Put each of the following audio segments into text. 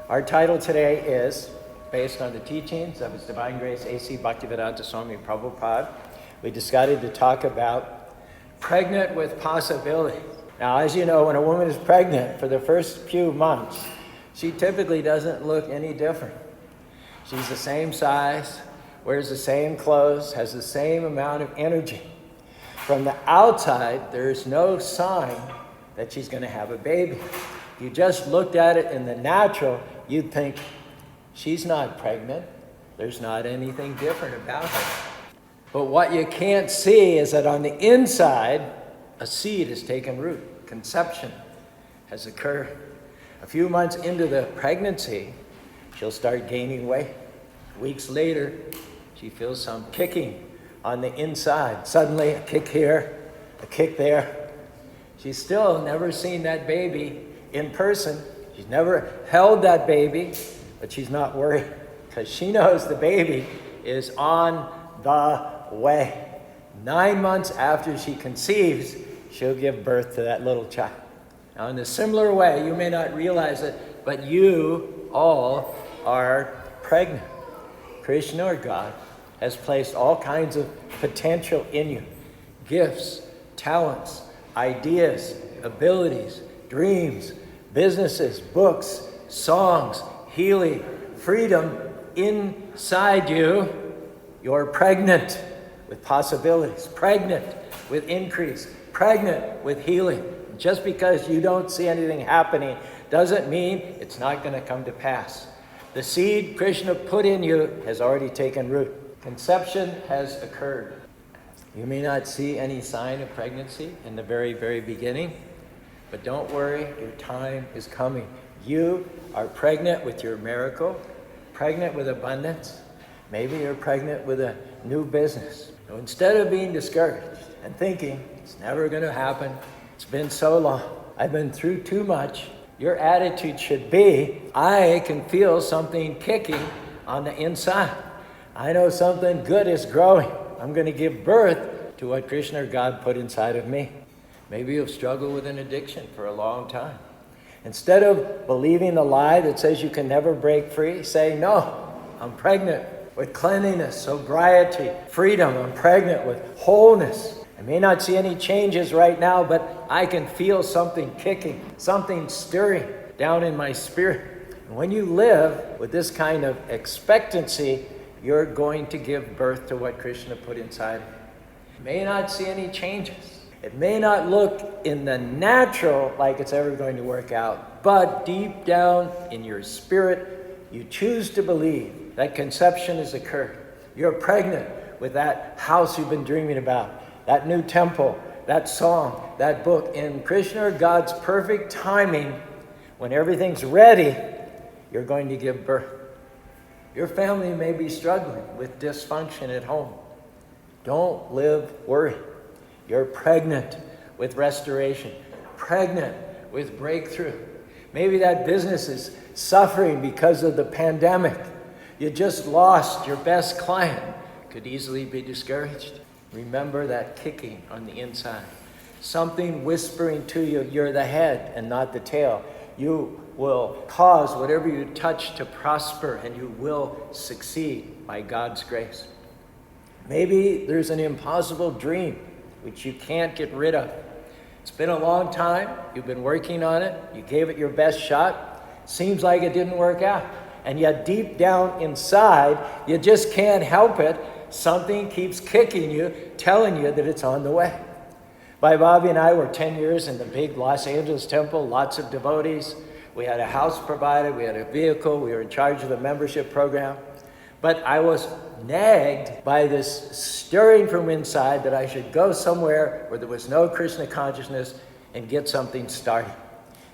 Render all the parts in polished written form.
Our title today is based on the teachings of His Divine Grace A.C. Bhaktivedanta Swami Prabhupada. We decided to talk about pregnant with possibility. Now, as you know, when a woman is pregnant for the first few months, she typically doesn't look any different. She's the same size, wears the same clothes, has the same amount of energy. From the outside, there's no sign that she's going to have a baby. If you just looked at it in the natural, you'd think, she's not pregnant. There's not anything different about her. But what you can't see is that on the inside, a seed has taken root. Conception has occurred. A few months into the pregnancy, she'll start gaining weight. Weeks later, she feels some kicking on the inside. Suddenly, a kick here, a kick there. She's still never seen that baby in person. She's never held that baby, but she's not worried because she knows the baby is on the way. 9 months after she conceives, she'll give birth to that little child. Now, in a similar way, you may not realize it, but you all are pregnant. Krishna or God has placed all kinds of potential in you. Gifts, talents, ideas, abilities, dreams, businesses, books, songs, healing, freedom inside you. You're pregnant with possibilities, pregnant with increase, pregnant with healing. Just because you don't see anything happening doesn't mean it's not going to come to pass. The seed Krishna put in you has already taken root. Conception has occurred. You may not see any sign of pregnancy in the very, very beginning, but don't worry, your time is coming. You are pregnant with your miracle, pregnant with abundance. Maybe you're pregnant with a new business. So instead of being discouraged and thinking, it's never going to happen, it's been so long, I've been through too much, your attitude should be, I can feel something kicking on the inside. I know something good is growing. I'm going to give birth to what Krishna or God put inside of me. Maybe you've struggled with an addiction for a long time. Instead of believing the lie that says you can never break free, say, no, I'm pregnant with cleanliness, sobriety, freedom. I'm pregnant with wholeness. I may not see any changes right now, but I can feel something kicking, something stirring down in my spirit. And when you live with this kind of expectancy, you're going to give birth to what Krishna put inside of you. You may not see any changes. It may not look in the natural like it's ever going to work out, but deep down in your spirit, you choose to believe that conception has occurred. You're pregnant with that house you've been dreaming about, that new temple, that song, that book. In Krishna or God's perfect timing, when everything's ready, you're going to give birth. Your family may be struggling with dysfunction at home. Don't live worried. You're pregnant with restoration, pregnant with breakthrough. Maybe that business is suffering because of the pandemic. You just lost your best client. Could easily be discouraged. Remember that kicking on the inside. Something whispering to you, you're the head and not the tail. You will cause whatever you touch to prosper, and you will succeed by God's grace. Maybe there's an impossible dream which you can't get rid of. It's been a long time. You've been working on it. You gave it your best shot. Seems like it didn't work out. And yet deep down inside, you just can't help it. Something keeps kicking you, telling you that it's on the way. Bobby and I were 10 years in the big Los Angeles temple, lots of devotees. We had a house provided, we had a vehicle, we were in charge of the membership program. But I was nagged by this stirring from inside that I should go somewhere where there was no Krishna consciousness and get something started.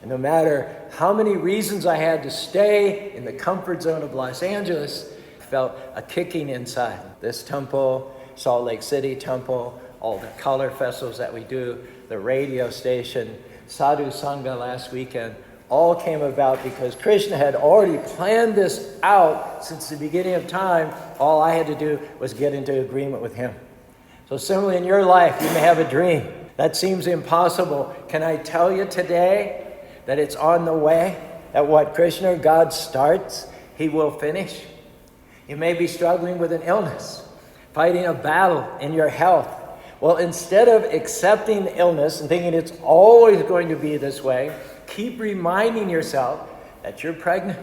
And no matter how many reasons I had to stay in the comfort zone of Los Angeles, I felt a kicking inside. This temple, Salt Lake City temple, all the color festivals that we do, the radio station, Sadhu Sangha last weekend, all came about because Krishna had already planned this out since the beginning of time. All I had to do was get into agreement with him. So similarly in your life, you may have a dream that seems impossible. Can I tell you today that it's on the way? that what Krishna, God, starts, he will finish. You may be struggling with an illness, fighting a battle in your health. Well, instead of accepting the illness and thinking it's always going to be this way, keep reminding yourself that you're pregnant.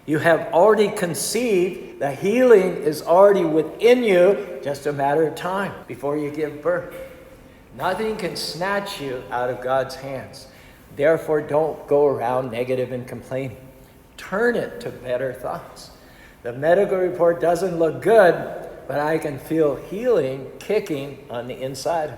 You have already conceived. The healing is already within you, just a matter of time before you give birth. Nothing can snatch you out of God's hands. Therefore, don't go around negative and complaining. Turn it to better thoughts. The medical report doesn't look good, but I can feel healing kicking on the inside.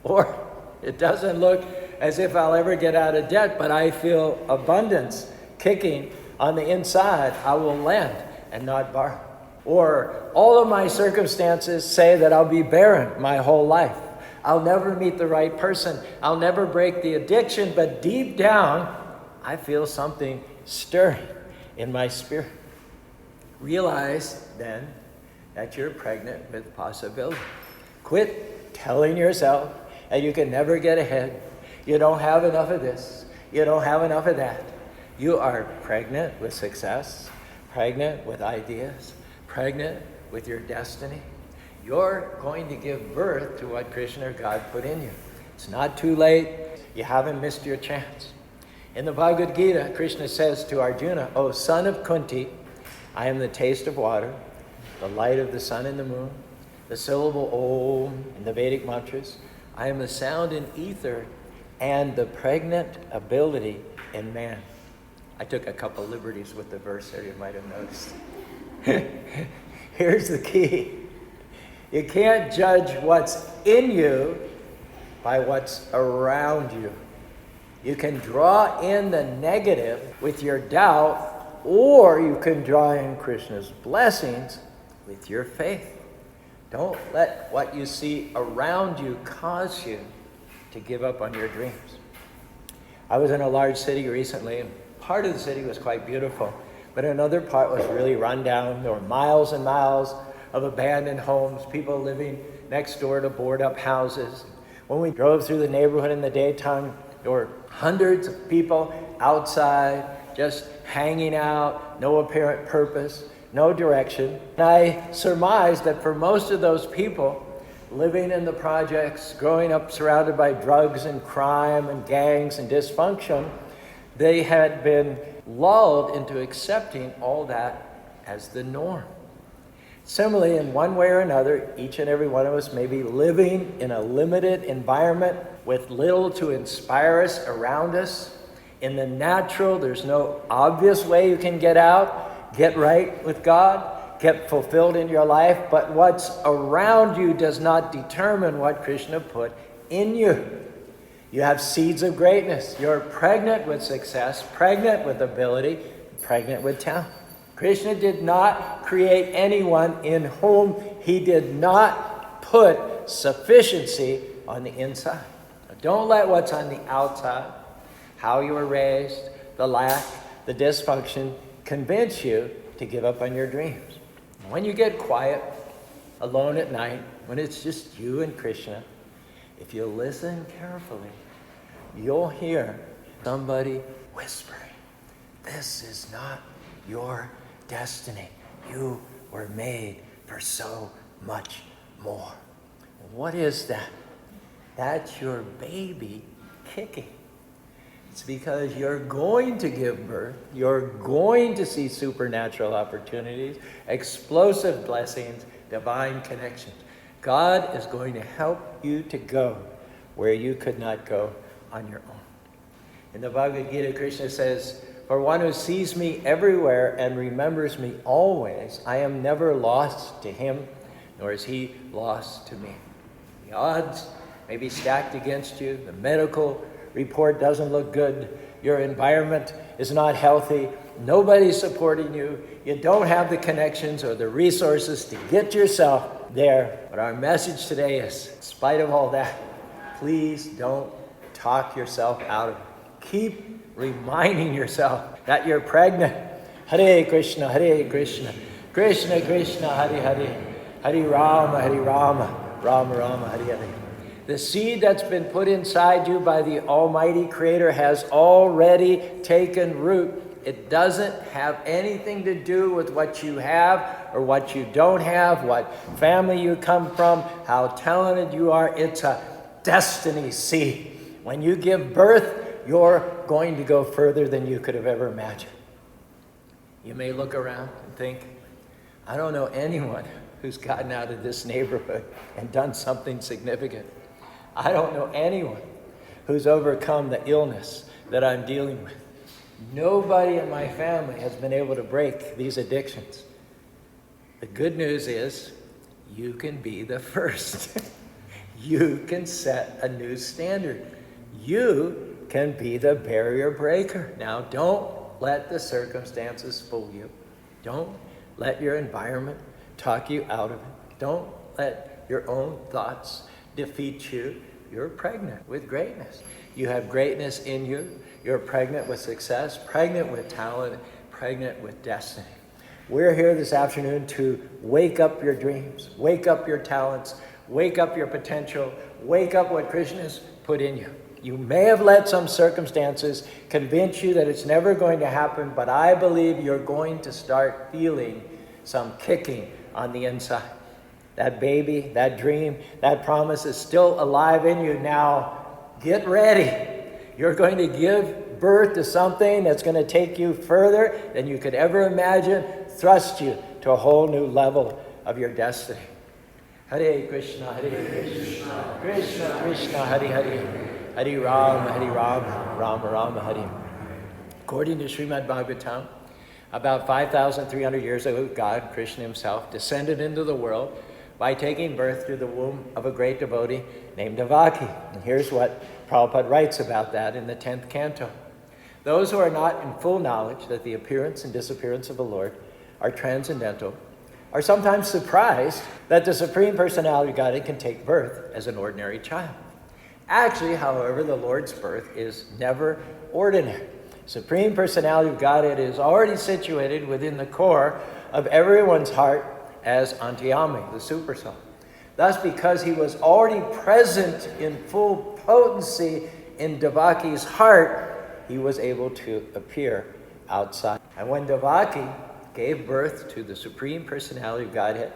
Or it doesn't look as if I'll ever get out of debt, but I feel abundance kicking on the inside. I will lend and not borrow. Or all of my circumstances say that I'll be barren my whole life. I'll never meet the right person. I'll never break the addiction, but deep down, I feel something stirring in my spirit. Realize then that you're pregnant with possibility. Quit telling yourself that you can never get ahead. You don't have enough of this. You don't have enough of that. You are pregnant with success, pregnant with ideas, pregnant with your destiny. You're going to give birth to what Krishna, God, put in you. It's not too late. You haven't missed your chance. In the Bhagavad Gita, Krishna says to Arjuna, "O son of Kunti, I am the taste of water, the light of the sun and the moon, the syllable Om in the Vedic mantras. I am the sound in ether and the pregnant ability in man." I took a couple liberties with the verse there, you might have noticed. Here's the key. You can't judge what's in you by what's around you. You can draw in the negative with your doubt, or you can draw in Krishna's blessings with your faith. Don't let what you see around you cause you to give up on your dreams. I was in a large city recently, and part of the city was quite beautiful, but another part was really run down. There were miles and miles of abandoned homes, people living next door to board-up houses. When we drove through the neighborhood in the daytime, there were hundreds of people outside, just hanging out, no apparent purpose, no direction. And I surmised that for most of those people living in the projects, growing up surrounded by drugs and crime and gangs and dysfunction, they had been lulled into accepting all that as the norm. Similarly, in one way or another, each and every one of us may be living in a limited environment with little to inspire us around us. In the natural, there's no obvious way you can get out, get right with God, get fulfilled in your life, but what's around you does not determine what Krishna put in you. You have seeds of greatness. You're pregnant with success, pregnant with ability, pregnant with talent. Krishna did not create anyone in whom he did not put sufficiency on the inside. Now, don't let what's on the outside, how you were raised, the lack, the dysfunction, convince you to give up on your dreams. When you get quiet, alone at night, when it's just you and Krishna, if you listen carefully, you'll hear somebody whispering, "This is not your destiny. You were made for so much more." What is that? That's your baby kicking. It's because you're going to give birth. You're going to see supernatural opportunities, explosive blessings, divine connections. God is going to help you to go where you could not go on your own. In the Bhagavad Gita, Krishna says, "For one who sees me everywhere and remembers me always, I am never lost to him, nor is he lost to me." The odds may be stacked against you. The medical report doesn't look good. Your environment is not healthy. Nobody's supporting you. You don't have the connections or the resources to get yourself there. But our message today is, in spite of all that, please don't talk yourself out of it. Keep reminding yourself that you're pregnant. Hare Krishna, Hare Krishna, Krishna Krishna, Hare Hare, Hare Rama, Rama Rama, Hare Hare. The seed that's been put inside you by the Almighty Creator has already taken root It doesn't have anything to do with what you have or what you don't have, what family you come from, how talented you are. It's a destiny seed. When you give birth, you're going to go further than you could have ever imagined. You may look around and think, I don't know anyone who's gotten out of this neighborhood and done something significant. I don't know anyone who's overcome the illness that I'm dealing with. Nobody in my family has been able to break these addictions. The good news is you can be the first. You can set a new standard. You can be the barrier breaker. Now, don't let the circumstances fool you. Don't let your environment talk you out of it. Don't let your own thoughts defeat you. You're pregnant with greatness. You have greatness in you. You're pregnant with success, pregnant with talent, pregnant with destiny. We're here this afternoon to wake up your dreams, wake up your talents, wake up your potential, wake up what Krishna has put in you. You may have let some circumstances convince you that it's never going to happen, but I believe you're going to start feeling some kicking on the inside. That baby, that dream, that promise is still alive in you. Now, get ready. You're going to give birth to something that's going to take you further than you could ever imagine, thrust you to a whole new level of your destiny. Hare Krishna, Hare Krishna, Krishna Krishna, Hare Hare, Hare Rama, Rama Rama, Hare. According to Srimad Bhagavatam, about 5,300 years ago, God, Krishna himself, descended into the world by taking birth through the womb of a great devotee named Devaki. And here's what Prabhupada writes about that in the 10th canto. Those who are not in full knowledge that the appearance and disappearance of the Lord are transcendental are sometimes surprised that the Supreme Personality of Godhead can take birth as an ordinary child. Actually, however, the Lord's birth is never ordinary. Supreme Personality of Godhead is already situated within the core of everyone's heart as Antiyami, the Supersoul. Thus, because he was already present in full potency in Devaki's heart, he was able to appear outside. And when Devaki gave birth to the Supreme Personality of Godhead,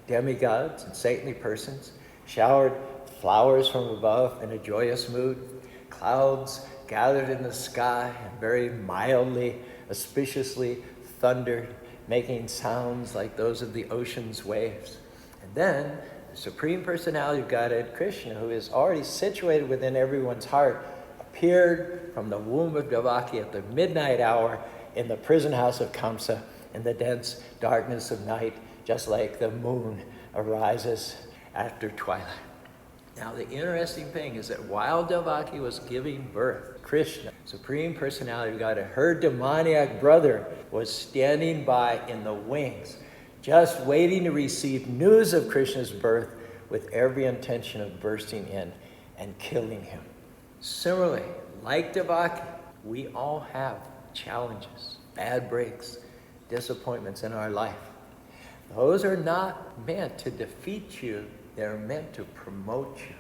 demigods and saintly persons showered flowers from above in a joyous mood. Clouds gathered in the sky and very mildly, auspiciously thundered, making sounds like those of the ocean's waves. And then the Supreme Personality of Godhead, Krishna, who is already situated within everyone's heart, appeared from the womb of Devaki at the midnight hour in the prison house of Kamsa in the dense darkness of night, just like the moon arises after twilight. Now, the interesting thing is that while Devaki was giving birth, Krishna, Supreme Personality of Godhead, her demoniac brother was standing by in the wings, just waiting to receive news of Krishna's birth with every intention of bursting in and killing him. Similarly, like Devaki, we all have challenges, bad breaks, disappointments in our life. Those are not meant to defeat you. They're meant to promote you.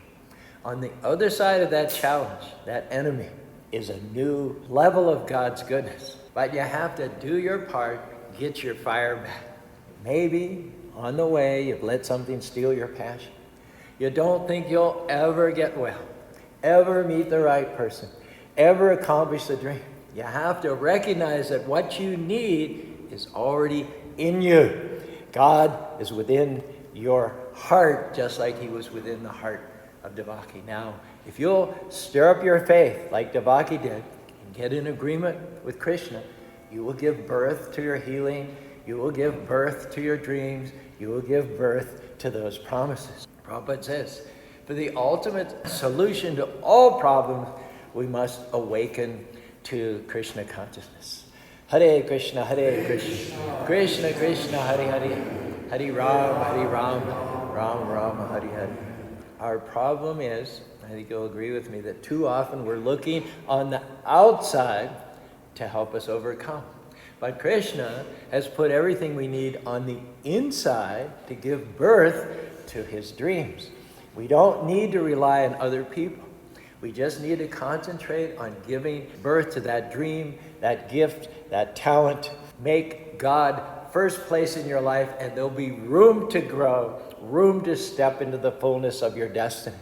On the other side of that challenge, that enemy, is a new level of God's goodness. But you have to do your part, get your fire back. Maybe on the way you've let something steal your passion. You don't think you'll ever get well, ever meet the right person, ever accomplish the dream. You have to recognize that what you need is already in you. God is within your heart, just like he was within the heart of Devaki. Now, if you'll stir up your faith like Devaki did and get in agreement with Krishna, you will give birth to your healing, you will give birth to your dreams, you will give birth to those promises. Prabhupada says, for the ultimate solution to all problems, we must awaken to Krishna consciousness. Hare Krishna, Krishna Krishna, Hare Hare, Hare Rama, Rama Rama, Hare Hare. Our problem is, I think you'll agree with me, that too often we're looking on the outside to help us overcome. But Krishna has put everything we need on the inside to give birth to his dreams. We don't need to rely on other people. We just need to concentrate on giving birth to that dream, that gift, that talent. Make God first place in your life, and there'll be room to grow, room to step into the fullness of your destiny.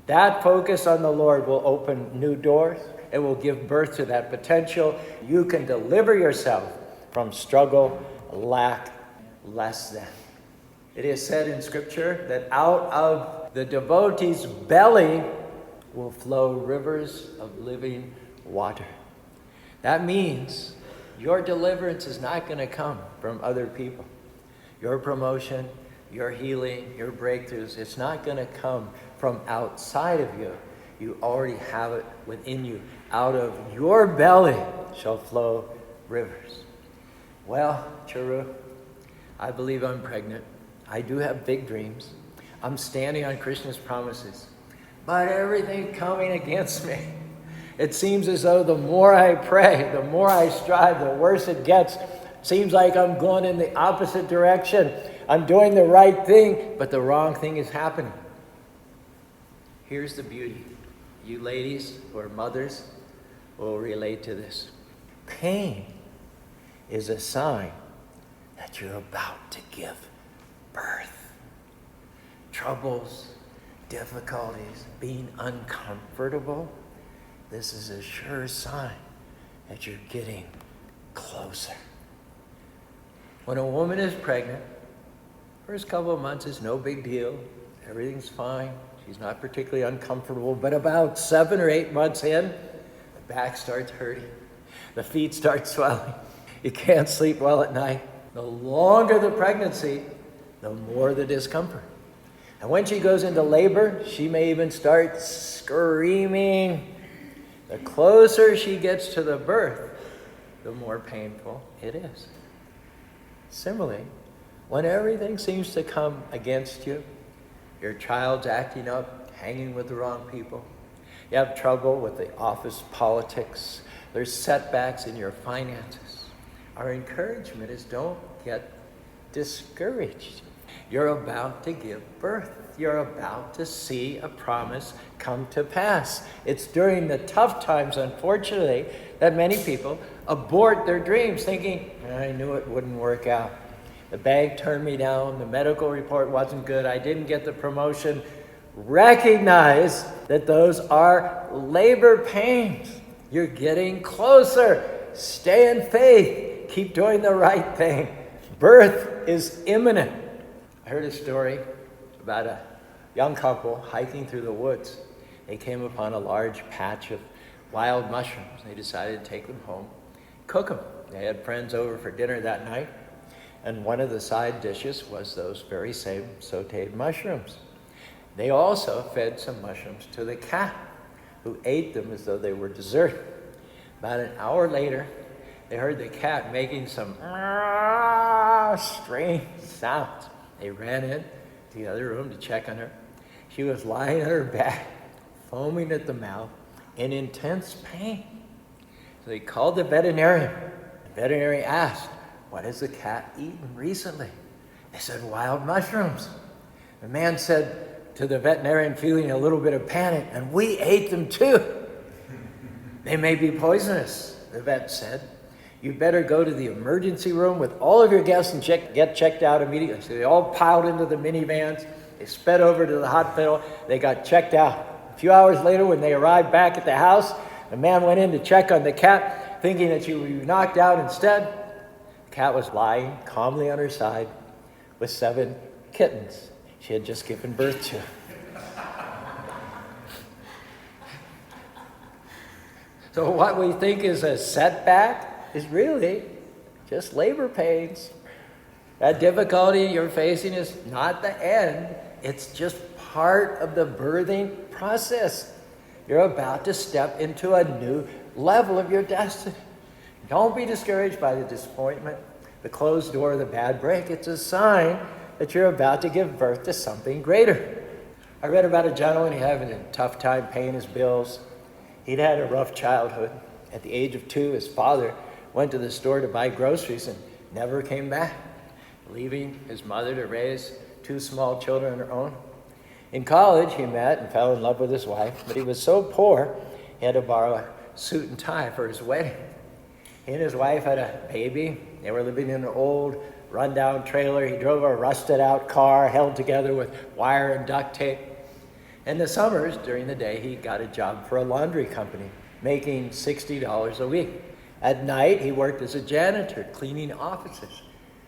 That focus on the Lord will open new doors. It will give birth to that potential. You can deliver yourself from struggle, lack, less than. It is said in Scripture that out of the devotee's belly will flow rivers of living water. That means your deliverance is not going to come from other people. Your promotion, your healing, your breakthroughs, it's not going to come from outside of you. You already have it within you. Out of your belly shall flow rivers. Well, Caru, I believe I'm pregnant. I do have big dreams. I'm standing on Krishna's promises. But everything's coming against me. It seems as though the more I pray, the more I strive, the worse it gets. Seems like I'm going in the opposite direction. I'm doing the right thing, but the wrong thing is happening. Here's the beauty. You ladies who are mothers will relate to this. Pain is a sign that you're about to give birth. Troubles, difficulties, being uncomfortable, this is a sure sign that you're getting closer. When a woman is pregnant, first couple of months is no big deal. Everything's fine. She's not particularly uncomfortable, but about 7 or 8 months in, the back starts hurting. The feet start swelling. You can't sleep well at night. The longer the pregnancy, the more the discomfort. And when she goes into labor, she may even start screaming. The closer she gets to the birth, the more painful it is. Similarly, when everything seems to come against you, your child's acting up, hanging with the wrong people, you have trouble with the office politics, there's setbacks in your finances, our encouragement is don't get discouraged. You're about to give birth. You're about to see a promise come to pass. It's during the tough times, unfortunately, that many people abort their dreams thinking, I knew it wouldn't work out. The bank turned me down. The medical report wasn't good. I didn't get the promotion. Recognize that those are labor pains. You're getting closer. Stay in faith. Keep doing the right thing. Birth is imminent. I heard a story about a young couple hiking through the woods. They came upon a large patch of wild mushrooms. They decided to take them home, cook them. They had friends over for dinner that night, and one of the side dishes was those very same sauteed mushrooms. They also fed some mushrooms to the cat, who ate them as though they were dessert. About an hour later, they heard the cat making some strange sounds. They ran in to the other room to check on her. She was lying on her back, foaming at the mouth, in intense pain. So they called the veterinarian. The veterinarian asked, what has the cat eaten recently? They said, wild mushrooms. The man said to the veterinarian, feeling a little bit of panic, and we ate them too. They may be poisonous, the vet said. You better go to the emergency room with all of your guests and get checked out immediately. So they all piled into the minivans. They sped over to the hospital. They got checked out. A few hours later, when they arrived back at the house, the man went in to check on the cat, thinking that she would be knocked out instead. The cat was lying calmly on her side with 7 kittens she had just given birth to. So what we think is a setback is really just labor pains. That difficulty you're facing is not the end. It's just part of the birthing process. You're about to step into a new level of your destiny. Don't be discouraged by the disappointment, the closed door, the bad break. It's a sign that you're about to give birth to something greater. I read about a gentleman who having a tough time paying his bills. He'd had a rough childhood. At the age of 2, his father went to the store to buy groceries and never came back, leaving his mother to raise 2 small children on her own. In college, he met and fell in love with his wife, but he was so poor, he had to borrow a suit and tie for his wedding. He and his wife had a baby. They were living in an old, rundown trailer. He drove a rusted-out car held together with wire and duct tape. In the summers, during the day, he got a job for a laundry company, making $60 a week. At night, he worked as a janitor, cleaning offices.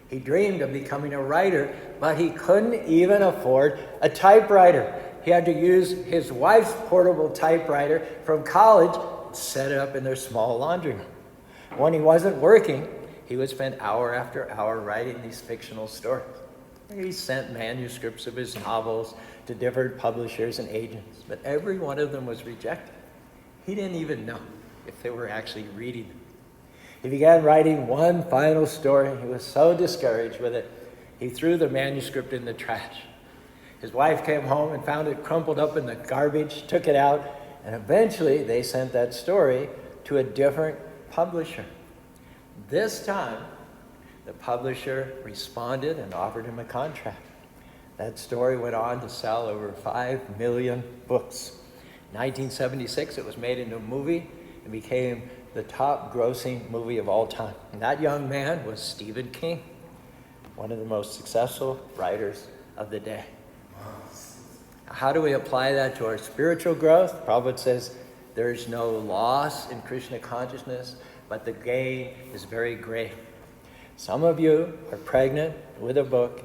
He dreamed of becoming a writer, but he couldn't even afford a typewriter. He had to use his wife's portable typewriter from college and set it up in their small laundry room. When he wasn't working, he would spend hour after hour writing these fictional stories. He sent manuscripts of his novels to different publishers and agents, but every one of them was rejected. He didn't even know if they were actually reading them. He began writing one final story. He was so discouraged with it, he threw the manuscript in the trash. His wife came home and found it crumpled up in the garbage, took it out, and eventually they sent that story to a different publisher. This time, the publisher responded and offered him a contract. That story went on to sell over 5 million books. In 1976, it was made into a movie and became the top grossing movie of all time. And that young man was Stephen King, one of the most successful writers of the day. How do we apply that to our spiritual growth? Prabhupada says there's no loss in Krishna consciousness, but the gain is very great. Some of you are pregnant with a book,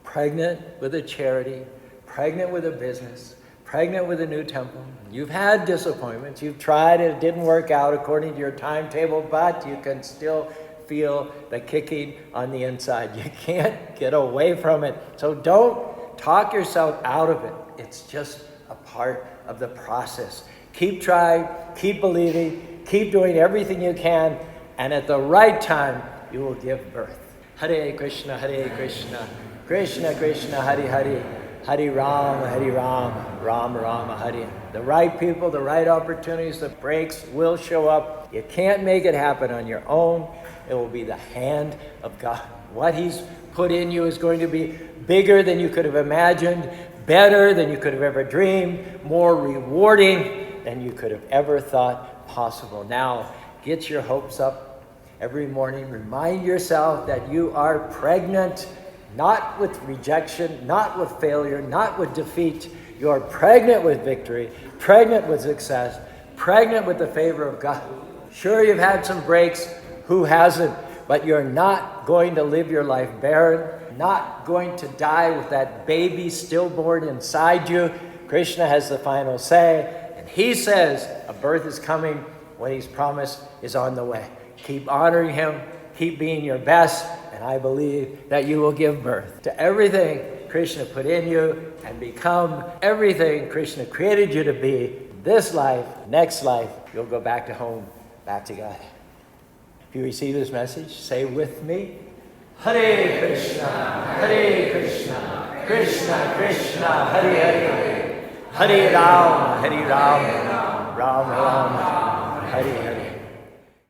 pregnant with a charity, pregnant with a business, pregnant with a new temple. You've had disappointments. You've tried it. It didn't work out according to your timetable, but you can still feel the kicking on the inside. You can't get away from it. So don't talk yourself out of it. It's just a part of the process. Keep trying, keep believing, keep doing everything you can, and at the right time, you will give birth. Hare Krishna, Krishna Krishna, Hare Hare, Hare Rama, Rama Rama, Hare. The right people, the right opportunities, the breaks will show up. You can't make it happen on your own. It will be the hand of God. What He's put in you is going to be bigger than you could have imagined, better than you could have ever dreamed, more rewarding than you could have ever thought possible. Now, get your hopes up every morning. Remind yourself that you are pregnant, not with rejection, not with failure, not with defeat. You are pregnant with victory, pregnant with success, pregnant with the favor of God. Sure, you've had some breaks. Who hasn't? But you're not going to live your life barren, not going to die with that baby stillborn inside you. Krishna has the final say, and he says a birth is coming. What he's promised is on the way. Keep honoring him, keep being your best, and I believe that you will give birth to everything Krishna put in you and become everything Krishna created you to be. This life, next life, you'll go back to home, back to God. If you receive this message, say with me, Hare Krishna, Krishna Krishna, Hare Hare, Hare Rama, Rama Rama, Hare Hare.